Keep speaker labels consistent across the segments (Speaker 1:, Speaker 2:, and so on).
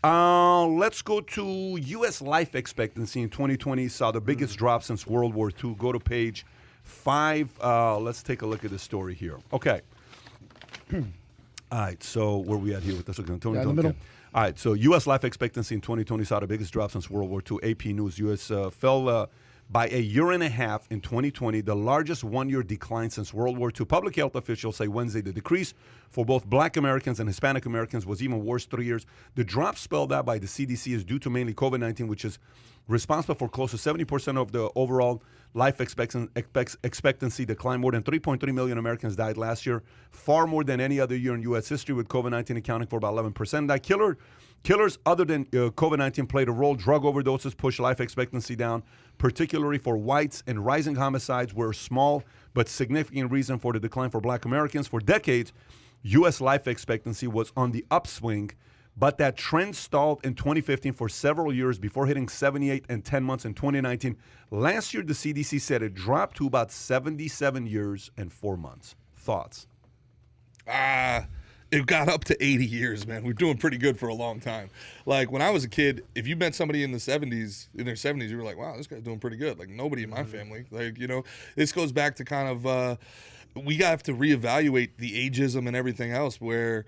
Speaker 1: Let's go to U.S. life expectancy in 2020 saw the biggest drop since World War II. Go to page 5. Let's take a look at the story here. Okay. All right, so where are we at here with this? Okay, Tony,
Speaker 2: in the middle.
Speaker 1: All right, so U.S. life expectancy in 2020 saw the biggest drop since World War II. AP News, U.S. Fell by a year and a half in 2020, the largest one-year decline since World War II. Public health officials say Wednesday the decrease for both Black Americans and Hispanic Americans was even worse 3 years. The drop spelled out by the CDC is due to mainly COVID-19, which is responsible for close to 70% of the overall life expectancy decline. More than 3.3 million Americans died last year, far more than any other year in U.S. history, with COVID-19 accounting for about 11%. That killers other than COVID-19 played a role. Drug overdoses pushed life expectancy down, particularly for whites, and rising homicides were a small but significant reason for the decline for Black Americans. For decades, U.S. life expectancy was on the upswing, but that trend stalled in 2015 for several years before hitting 78 and 10 months in 2019. Last year, the CDC said it dropped to about 77 years and 4 months. Thoughts?
Speaker 3: It got up to 80 years, man. We're doing pretty good for a long time. Like, when I was a kid, if you met somebody in their 70s, you were like, wow, this guy's doing pretty good. Like, nobody in my family. Like, this goes back to kind of, we have to reevaluate the ageism and everything else where,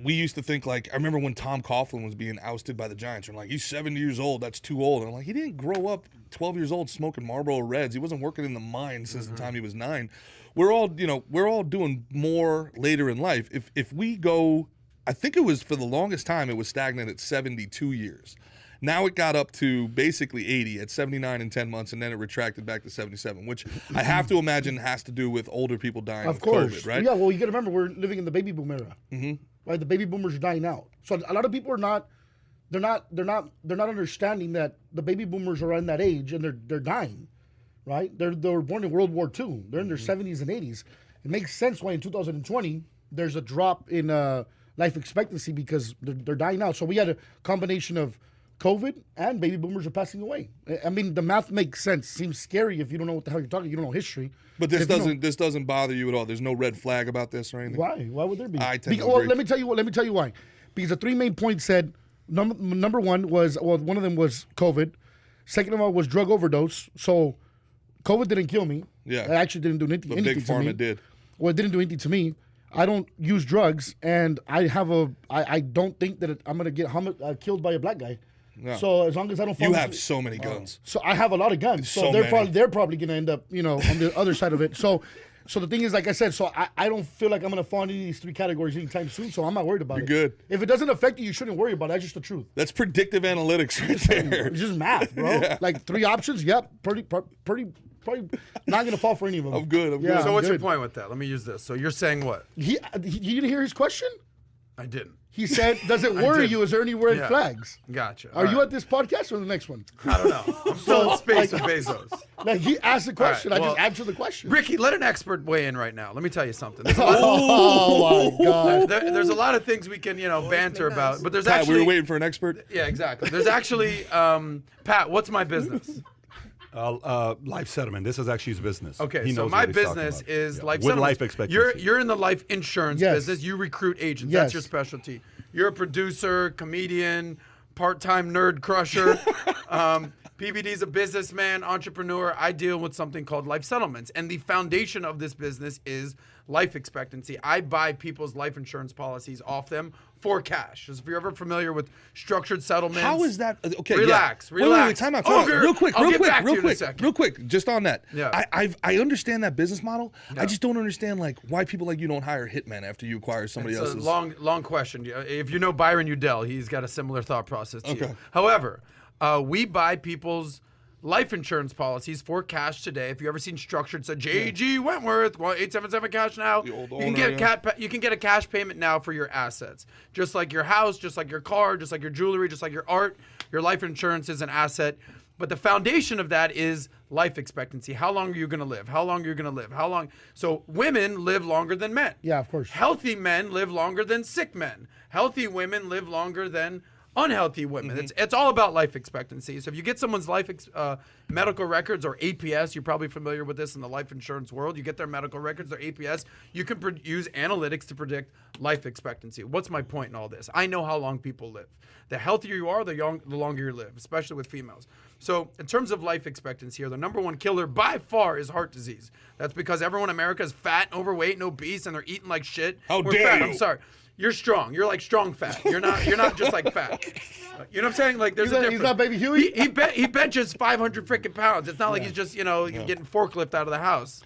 Speaker 3: we used to think, like, I remember when Tom Coughlin was being ousted by the Giants. I'm like, he's 70 years old. That's too old. And I'm like, he didn't grow up 12 years old smoking Marlboro Reds. He wasn't working in the mine since the time he was 9. We're all doing more later in life. If we go, I think it was for the longest time, it was stagnant at 72 years. Now it got up to basically 80 at 79 and 10 months, and then it retracted back to 77, which I have to imagine has to do with older people dying of COVID, right?
Speaker 2: Yeah, well, you got to remember, we're living in the baby boom era. Right, the baby boomers are dying out. So a lot of people are they're not understanding that the baby boomers are in that age and they're dying, right? They were born in World War II. They're in their 70s and 80s. It makes sense why in 2020 there's a drop in life expectancy because they're dying out. So we had a combination of COVID and baby boomers are passing away. I mean, the math makes sense. Seems scary if you don't know what the hell you're talking. You don't know history.
Speaker 3: But this doesn't bother you at all. There's no red flag about this or anything.
Speaker 2: Why? Why would there be?
Speaker 3: I tend to agree.
Speaker 2: Let me tell you why. Because the 3 main points said number one was, well, one of them was COVID. Second of all was drug overdose. So COVID didn't kill me.
Speaker 3: Yeah,
Speaker 2: it actually didn't do anything.
Speaker 3: But Big Pharma did.
Speaker 2: Well, it didn't do anything to me. I don't use drugs, and I don't think that I'm gonna get killed by a black guy. No. So as long as I don't fall,
Speaker 3: you have so many guns.
Speaker 2: So I have a lot of guns. So they're probably gonna end up, on the other side of it. So the thing is, like I said, so I don't feel like I'm gonna fall into these 3 categories anytime soon. So I'm not worried about it.
Speaker 3: You're good.
Speaker 2: If it doesn't affect you, you shouldn't worry about it. That's just the truth.
Speaker 3: That's predictive analytics right there.
Speaker 2: It's just math, bro. Yeah. Like 3 options. Yep. Probably not gonna fall for any of them.
Speaker 3: I'm good.
Speaker 2: Yeah,
Speaker 4: so what's your point with that? Let me use this. So you're saying what?
Speaker 2: You didn't hear his question?
Speaker 4: I didn't.
Speaker 2: He said, does it worry you? Is there any red flags?
Speaker 4: Gotcha.
Speaker 2: Are you at this podcast or the next one?
Speaker 4: I don't know. I'm still in space with Bezos.
Speaker 2: Like, he asked the question. I just answered the question.
Speaker 4: Ricky, let an expert weigh in right now. Let me tell you something.
Speaker 2: Oh, my God.
Speaker 4: There's a lot of things we can, banter about. But there's actually...
Speaker 3: we were waiting for an expert?
Speaker 4: Yeah, exactly. There's actually... Pat, what's my business?
Speaker 1: Life settlement. This is actually his business.
Speaker 4: Okay, so my business is life
Speaker 1: with
Speaker 4: settlement.
Speaker 1: Life expectancy.
Speaker 4: You're in the life insurance business. You recruit agents. That's your specialty. You're a producer, comedian, part-time nerd crusher. PBD's a businessman, entrepreneur. I deal with something called life settlements. And the foundation of this business is life expectancy. I buy people's life insurance policies off them for cash. If you're ever familiar with structured settlements.
Speaker 3: How is that? Okay,
Speaker 4: relax.
Speaker 3: Wait, time out. Real quick. Just on that.
Speaker 4: Yeah.
Speaker 3: I understand that business model. Yeah. I just don't understand why people like you don't hire hitmen after you acquire somebody else's.
Speaker 4: It's a long question. If you know Byron Udell, he's got a similar thought process to you. However, we buy people's life insurance policies for cash today. If you ever seen structured, said JG Wentworth, 877 cash now. You can get a cash payment now for your assets. Just like your house, just like your car, just like your jewelry, just like your art, your life insurance is an asset. But the foundation of that is life expectancy. How long are you going to live? How long are you going to live? How long? So women live longer than men.
Speaker 2: Yeah, of course.
Speaker 4: Healthy men live longer than sick men. Healthy women live longer than unhealthy women. It's all about life expectancy. So if you get someone's medical records or APS, you're probably familiar with this in the life insurance world. You get their medical records, their APS. You can use analytics to predict life expectancy. What's my point in all this? I know how long people live. The healthier you are, the longer you live, especially with females. So in terms of life expectancy here, the number one killer by far is heart disease. That's because everyone in America is fat, overweight, and obese, and they're eating like shit.
Speaker 3: How
Speaker 4: We're
Speaker 3: dare
Speaker 4: fat.
Speaker 3: you.
Speaker 4: I'm sorry. You're strong. You're like strong fat. You're not just like fat. You know what I'm saying? Like there's a difference.
Speaker 2: He's not Baby Huey?
Speaker 4: He benches 500 freaking pounds. It's not like he's just getting forklift out of the house.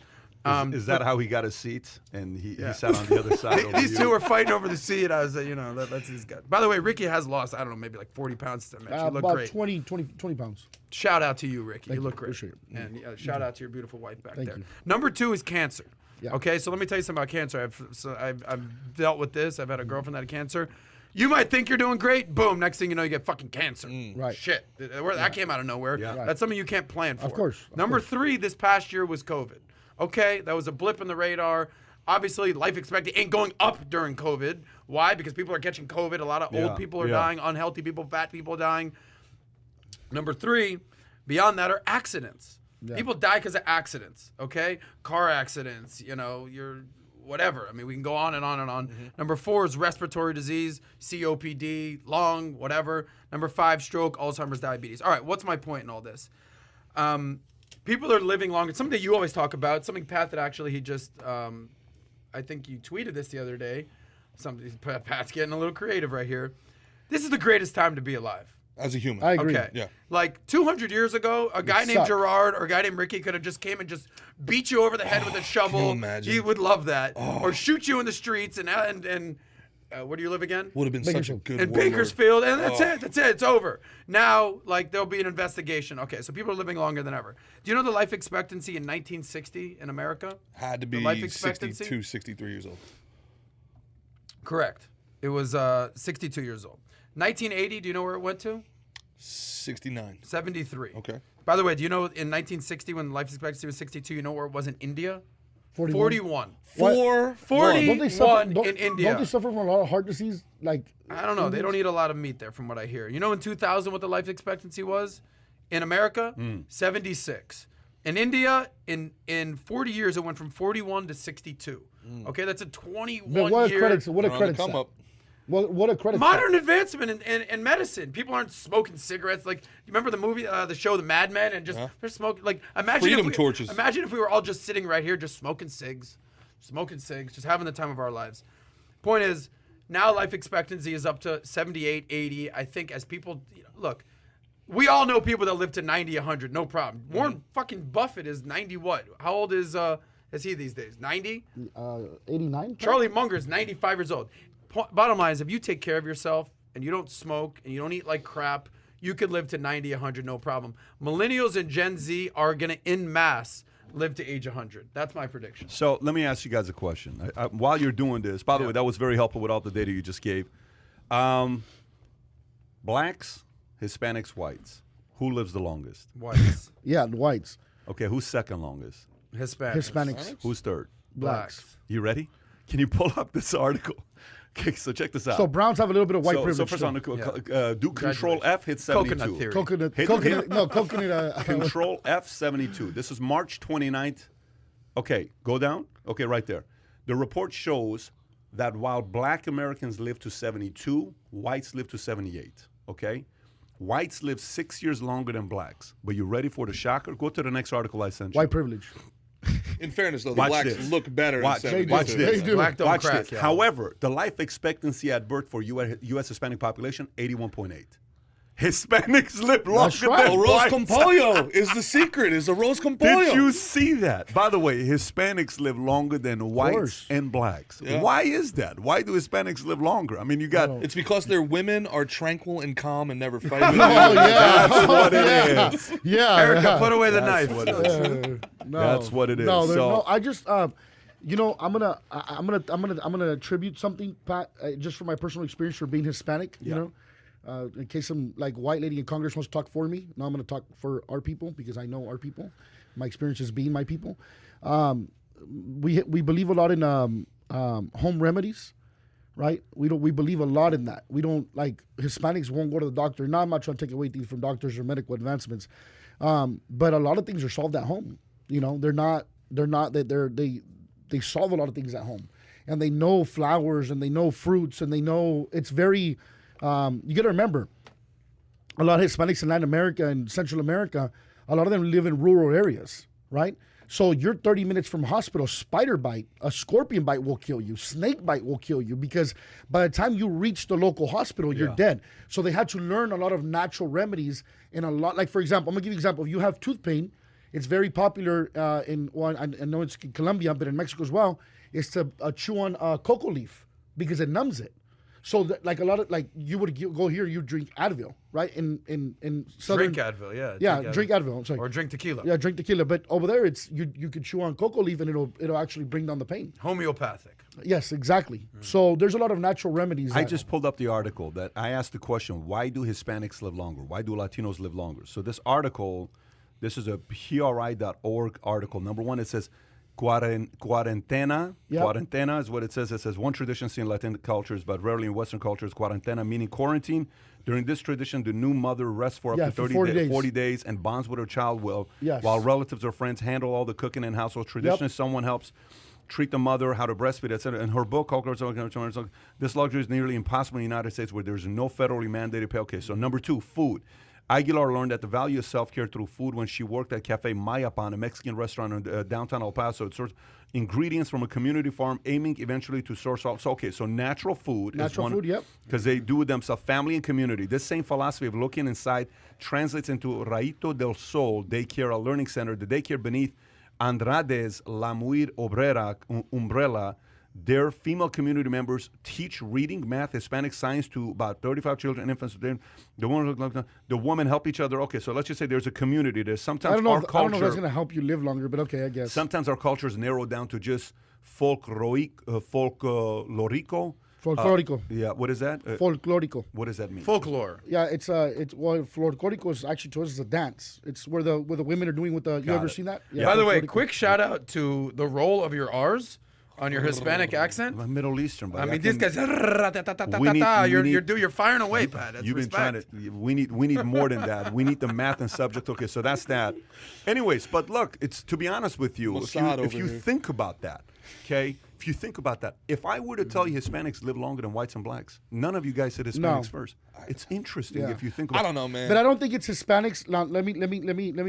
Speaker 1: Is that how he got his seat? And he sat on the other side. over
Speaker 4: These
Speaker 1: you?
Speaker 4: two were fighting over the seat. I was that's his guy. By the way, Ricky has lost, I don't know, maybe like 40 pounds to match. You look
Speaker 2: about
Speaker 4: great.
Speaker 2: 20 pounds.
Speaker 4: Shout out to you, Ricky. You look great.
Speaker 2: Appreciate it.
Speaker 4: And shout out to your beautiful wife back there.
Speaker 2: you.
Speaker 4: Number 2 is cancer.
Speaker 2: Yeah.
Speaker 4: Okay, so let me tell you something about cancer. I've dealt with this. I've had a girlfriend that had cancer. You might think you're doing great. Boom. Next thing you know, you get fucking cancer.
Speaker 2: Right.
Speaker 4: Shit. That came out of nowhere.
Speaker 1: Yeah.
Speaker 2: Right.
Speaker 4: That's something you can't plan for.
Speaker 2: Of course.
Speaker 4: Number 3 this past year was COVID. Okay, that was a blip in the radar. Obviously, life expectancy ain't going up during COVID. Why? Because people are catching COVID. A lot of old people are dying. Unhealthy people, fat people dying. Number 3, beyond that, are accidents.
Speaker 2: Yeah.
Speaker 4: People die because of accidents, okay? Car accidents, you're whatever. I mean, we can go on and on and on. Number 4 is respiratory disease, COPD, lung, whatever. Number 5, stroke, Alzheimer's, diabetes. All right, what's my point in all this? People are living longer. Something that you always talk about, something, Pat, that actually he just, I think you tweeted this the other day. Pat's getting a little creative right here. This is the greatest time to be alive.
Speaker 3: As a human.
Speaker 2: I agree.
Speaker 4: Okay.
Speaker 3: Yeah.
Speaker 4: Like 200 years ago, a guy named
Speaker 2: sucked.
Speaker 4: Gerard or a guy named Ricky could have just came and just beat you over the head with a shovel.
Speaker 3: Can you imagine?
Speaker 4: He would love that. Or shoot you in the streets and where do you live again?
Speaker 3: Would have been such a
Speaker 2: Bakersfield.
Speaker 3: good
Speaker 4: In
Speaker 3: warlord.
Speaker 4: Bakersfield, and that's it. That's it. It's over. Now, like, there'll be an investigation. Okay, so people are living longer than ever. Do you know the life expectancy in 1960 in America?
Speaker 3: Had to
Speaker 4: The
Speaker 3: be
Speaker 4: life expectancy?
Speaker 3: 62, 63 years old.
Speaker 4: Correct. It was 62 years old. 1980, do you know where it went to?
Speaker 3: 69.
Speaker 4: 73.
Speaker 3: Okay.
Speaker 4: By the way, do you know in 1960 when life expectancy was 62, you know where it was in India?
Speaker 2: 41.
Speaker 4: 41.
Speaker 3: Four.
Speaker 4: 40.
Speaker 2: Don't they suffer,
Speaker 4: in India.
Speaker 2: Don't they suffer from a lot of heart disease? Like,
Speaker 4: I don't know. They don't eat a lot of meat there, from what I hear. You know, in 2000, what the life expectancy was in America? 76. In India, in 40 years, it went from 41 to 62. Okay, that's a 21
Speaker 2: what a
Speaker 4: year.
Speaker 2: credit! What a
Speaker 3: They're on the
Speaker 2: credit!
Speaker 3: come
Speaker 2: set.
Speaker 3: up.
Speaker 2: What a credit!
Speaker 4: Modern advancement in medicine. People aren't smoking cigarettes. Like, you remember the movie, the show, The Mad Men, and just they're smoking. Like, imagine
Speaker 3: Freedom torches.
Speaker 4: Imagine if we were all just sitting right here, just smoking cigs, just having the time of our lives. Point is, now life expectancy is up to 78, 80. I think as people look, we all know people that live to 90, 100, no problem. Warren fucking Buffett is 90. What? How old is he these days? 90.
Speaker 2: 89.
Speaker 4: Charlie Munger's 95 years old. Bottom line is, if you take care of yourself and you don't smoke and you don't eat like crap, you could live to 90, 100, no problem. Millennials and Gen Z are going to, en masse, live to age 100. That's my prediction.
Speaker 1: So let me ask you guys a question. While you're doing this, by the way, that was very helpful with all the data you just gave. Blacks, Hispanics, whites. Who lives the longest?
Speaker 4: Whites.
Speaker 2: Yeah, the whites,
Speaker 1: Okay, who's second longest?
Speaker 2: Hispanics,
Speaker 1: Who's third?
Speaker 2: blacks.
Speaker 1: You ready? Can you pull up this article? Okay, so check this out.
Speaker 2: So Browns have a little bit of white
Speaker 1: So
Speaker 2: privilege.
Speaker 1: first
Speaker 2: too.
Speaker 1: on, do Control F, hit 72.
Speaker 4: Coconut theory.
Speaker 2: Coconut.
Speaker 1: Control F 72. This is March 29th. Okay, go down. Okay, right there. The report shows that while black Americans live to 72, whites live to 78. Okay? Whites live 6 years longer than blacks. But you ready for the shocker? Go to the next article I sent you.
Speaker 2: White privilege.
Speaker 3: In fairness, though, the
Speaker 1: Watch
Speaker 3: blacks
Speaker 1: this.
Speaker 3: look better.
Speaker 1: Watch,
Speaker 3: in 70s.
Speaker 1: watch
Speaker 2: do.
Speaker 1: this.
Speaker 2: They do.
Speaker 4: Black don't
Speaker 1: Watch
Speaker 4: crack,
Speaker 1: this.
Speaker 4: yeah.
Speaker 1: However, the life expectancy at birth for U.S. Hispanic population, 81.8. Hispanics live longer
Speaker 2: right.
Speaker 1: than
Speaker 3: Arroz
Speaker 1: whites.
Speaker 3: con pollo is the secret. Is arroz con pollo.
Speaker 1: Did you see that? By the way, Hispanics live longer than whites
Speaker 2: course.
Speaker 1: and blacks.
Speaker 3: Yeah.
Speaker 1: Why is that? Why do Hispanics live longer? I mean, you got...
Speaker 3: It's because their women are tranquil and calm and never fight.
Speaker 2: Oh yeah,
Speaker 1: That's what it is.
Speaker 2: yeah.
Speaker 4: Erica, put away the knife.
Speaker 1: What it is.
Speaker 2: No,
Speaker 1: That's what it is.
Speaker 2: No,
Speaker 1: So-
Speaker 2: no. I just, I'm gonna attribute something, Pat, just from my personal experience for being Hispanic. You know, in case some like white lady in Congress wants to talk for me, now I'm gonna talk for our people because I know our people. My experience is being my people. We believe a lot in home remedies, right? We believe a lot in that. We don't, like, Hispanics won't go to the doctor. Now, I'm not trying to take away things from doctors or medical advancements, but a lot of things are solved at home. You know, they solve a lot of things at home, and they know flowers and they know fruits and they know it's very. You got to remember, a lot of Hispanics in Latin America and Central America, a lot of them live in rural areas, right? So you're 30 minutes from hospital, spider bite, a scorpion bite will kill you, snake bite will kill you, because by the time you reach the local hospital, you're dead. So they had to learn a lot of natural remedies and a lot, like, for example, I'm gonna give you an example. If you have tooth pain, it's very popular I know it's in Colombia, but in Mexico as well, is to chew on cocoa leaf because it numbs it. So, like, a lot of, like, you would go here, you drink Advil, right? In southern...
Speaker 4: Drink Advil, yeah.
Speaker 2: Yeah, drink Advil, I'm sorry.
Speaker 4: Or drink tequila.
Speaker 2: Yeah, drink tequila. But over there, it's you could chew on cocoa leaf and it'll actually bring down the pain.
Speaker 4: Homeopathic.
Speaker 2: Yes, exactly. So there's a lot of natural remedies.
Speaker 1: I just pulled up the article that I asked the question, why do Hispanics live longer? Why do Latinos live longer? So this article, this is a PRI.org article. Number one, it says, Cuarentena.
Speaker 2: Yep.
Speaker 1: Cuarentena is what it says. It says one tradition seen in Latin cultures, but rarely in Western cultures, cuarentena, meaning quarantine. During this tradition, the new mother rests for up to 40 days and bonds with her child while relatives or friends handle all the cooking and household. Traditionally, someone helps treat the mother, how to breastfeed, etc. In her book, this luxury is nearly impossible in the United States where there's no federally mandated pay. Okay, so number two, food. Aguilar learned that the value of self-care through food when she worked at Cafe Mayapan, a Mexican restaurant in downtown El Paso. It sourced ingredients from a community farm, aiming eventually to source all. So, okay, so natural food. Because they do it themselves, family and community. This same philosophy of looking inside translates into Rayito del Sol Daycare, a learning center. The daycare beneath Andrade's La Muir Obrera umbrella. Their female community members teach reading, math, Hispanic science to about 35 children and infants. The women help each other. Okay, so let's just say there's a community. There's sometimes
Speaker 2: I don't know if
Speaker 1: culture.
Speaker 2: that's going to help you live longer, but okay, I guess.
Speaker 1: Sometimes our culture is narrowed down to just folklorico.
Speaker 2: Folklorico.
Speaker 1: Yeah, what is that?
Speaker 2: Folklorico.
Speaker 1: What does that mean?
Speaker 4: Folklore.
Speaker 2: Yeah, it's folklorico is actually towards a dance. It's where the women are doing with the. You ever seen that?
Speaker 4: Yeah. By the way, quick shout out to the roll of your R's on your Hispanic accent.
Speaker 1: I'm Middle Eastern, but
Speaker 4: I mean, these guys. You're firing away, Pat. That's
Speaker 1: You've been
Speaker 4: respect.
Speaker 1: trying to. We need more than that. We need the math and subject. Okay, so that's that. Anyways, but look, it's to be honest with you, if you think about that, okay. If you think about that, if I were to tell you Hispanics live longer than whites and blacks, none of you guys said Hispanics first. It's interesting if you think about it.
Speaker 3: I don't know, man.
Speaker 2: But I don't think it's Hispanics. Now, let me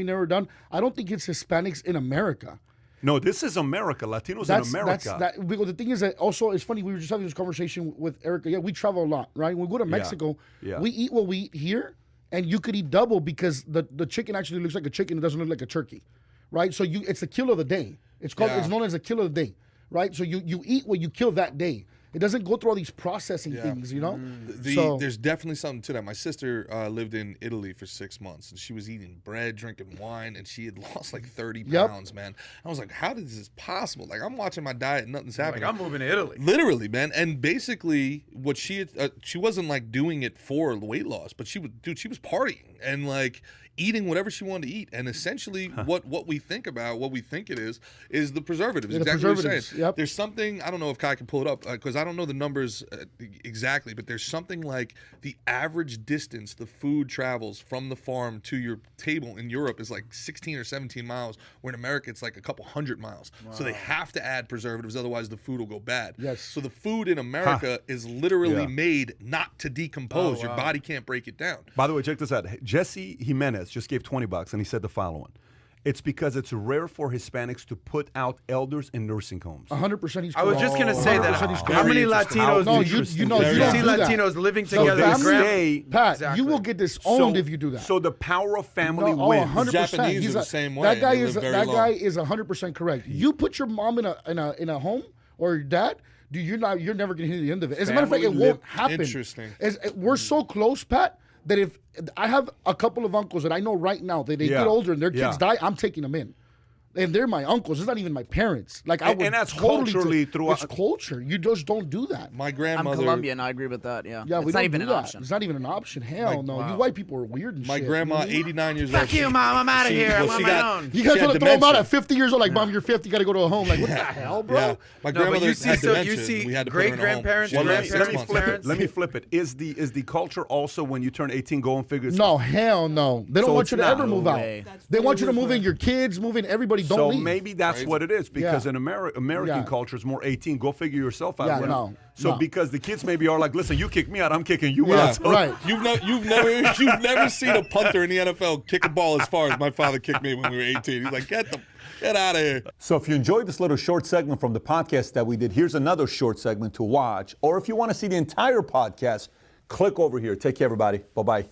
Speaker 2: narrow it down. I don't think it's Hispanics in America.
Speaker 1: No, this is America. Latinos in America.
Speaker 2: Because the thing is that also, it's funny, we were just having this conversation with Erica. Yeah, we travel a lot, right? When we go to Mexico, we eat what we eat here, and you could eat double because the chicken actually looks like a chicken. It doesn't look like a turkey, right? So it's a kill of the day. It's known as a kill of the day. Right, so you eat what you kill that day. It doesn't go through all these processing things, you know.
Speaker 3: There's definitely something to that. My sister lived in Italy for 6 months, and she was eating bread, drinking wine, and she had lost like 30 pounds, man. I was like, how is this possible? Like, I'm watching my diet, and nothing's happening.
Speaker 4: Like, I'm moving to Italy.
Speaker 3: Literally, man. And basically, what she wasn't like doing it for weight loss, but she was partying and like eating whatever she wanted to eat. And essentially what we think about, what we think it is the preservatives. Exactly what you're saying.
Speaker 2: Yep.
Speaker 3: There's something, I don't know if Kai can pull it up because I don't know the numbers exactly, but there's something like the average distance the food travels from the farm to your table in Europe is like 16 or 17 miles, where in America it's like a couple hundred miles. Wow. So they have to add preservatives, otherwise the food will go bad.
Speaker 2: Yes.
Speaker 3: So the food in America is literally made not to decompose.
Speaker 4: Oh, wow.
Speaker 3: Your body can't break it down.
Speaker 1: By the way, check this out. Jesse Jimenez just gave $20 and he said the following. It's because it's rare for Hispanics to put out elders in nursing homes.
Speaker 2: 100% he's correct.
Speaker 4: I was just going to say that. How many Latinos
Speaker 2: No,
Speaker 4: do you
Speaker 2: see
Speaker 4: Latinos living together?
Speaker 2: Pat,
Speaker 4: Exactly.
Speaker 2: you will get disowned if you do that.
Speaker 1: So the power of family wins.
Speaker 2: 100%.
Speaker 3: Japanese are the same way.
Speaker 2: That guy
Speaker 3: They
Speaker 2: is
Speaker 3: live very long.
Speaker 2: 100% correct. You put your mom in a home or your dad, dude, you're never gonna hear the end of it. As a matter of fact, it won't happen.
Speaker 3: Interesting.
Speaker 2: We're so close, Pat, that if I have a couple of uncles that I know right now that they get older and their kids die, I'm taking them in. And they're my uncles. It's not even my parents. Like I would
Speaker 1: and that's
Speaker 2: totally
Speaker 1: culturally throughout.
Speaker 2: It's culture. You just don't do that.
Speaker 3: My
Speaker 5: I'm
Speaker 3: grandmother.
Speaker 5: Colombian. I agree with that. Yeah.
Speaker 2: Yeah,
Speaker 5: it's
Speaker 2: we
Speaker 5: not
Speaker 2: don't
Speaker 5: even
Speaker 2: do
Speaker 5: an
Speaker 2: that.
Speaker 5: option.
Speaker 2: It's not even an option. Hell no. You white people are weird and
Speaker 3: My
Speaker 2: shit.
Speaker 3: grandma, 89 years old.
Speaker 4: Fuck you, Mom. I'm out of here. I'm on my own.
Speaker 2: You guys
Speaker 3: she had
Speaker 2: want to throw them out
Speaker 3: dementia.
Speaker 2: at 50 years old? Like, Mom, you're 50. You got to go to a home. Like, what the hell, bro?
Speaker 3: Yeah.
Speaker 4: No,
Speaker 3: My
Speaker 4: but
Speaker 3: grandmother
Speaker 4: you see,
Speaker 3: had
Speaker 4: so
Speaker 3: dementia.
Speaker 4: you see
Speaker 3: We had to put her in a home.
Speaker 4: great-grandparents,
Speaker 3: She had
Speaker 1: Let me, let me
Speaker 3: months.
Speaker 1: flip it.
Speaker 4: parents.
Speaker 1: Let me flip it. Is the culture also when you turn 18, go and figure?
Speaker 2: No, hell no. They don't
Speaker 1: So
Speaker 2: want
Speaker 1: it's
Speaker 2: you to
Speaker 1: not.
Speaker 2: ever move
Speaker 5: No
Speaker 2: out.
Speaker 5: way.
Speaker 2: They want you to move in your kids, move in everybody. Don't
Speaker 1: So
Speaker 2: leave.
Speaker 1: maybe that's what it is because in American
Speaker 2: Yeah.
Speaker 1: culture it's more 18. Go figure yourself out.
Speaker 2: Yeah,
Speaker 1: When-
Speaker 2: no,
Speaker 1: So
Speaker 2: no.
Speaker 1: because the kids maybe are like, listen, you kick me out, I'm kicking you
Speaker 3: Yeah.
Speaker 1: out. So
Speaker 2: Right.
Speaker 3: You've never seen a punter in the NFL kick a ball as far as my father kicked me when we were 18. He's like, get out of here.
Speaker 1: So if you enjoyed this little short segment from the podcast that we did, here's another short segment to watch. Or if you want to see the entire podcast, click over here. Take care, everybody. Bye-bye.